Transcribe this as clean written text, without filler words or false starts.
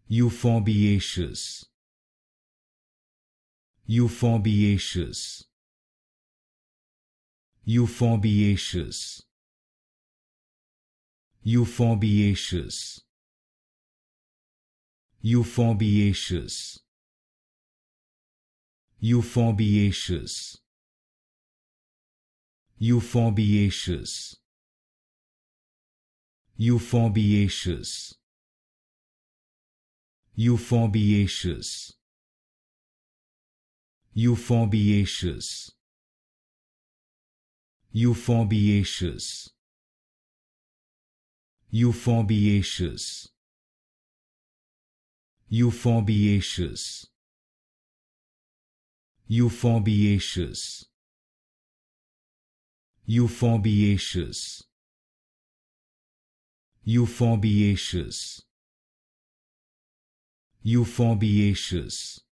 Euphorbiaceous. Euphorbiaceous. Euphorbiaceous. Euphorbiaceous. Euphorbiaceous. Euphorbiaceous. Euphorbiaceous. Euphorbiaceous. Euphorbiaceous. Euphorbiaceous. Euphorbiaceous. Euphorbiaceous. Euphorbiaceous. Euphorbiaceous. Euphorbiaceous. Euphorbiaceous. Euphorbiaceous.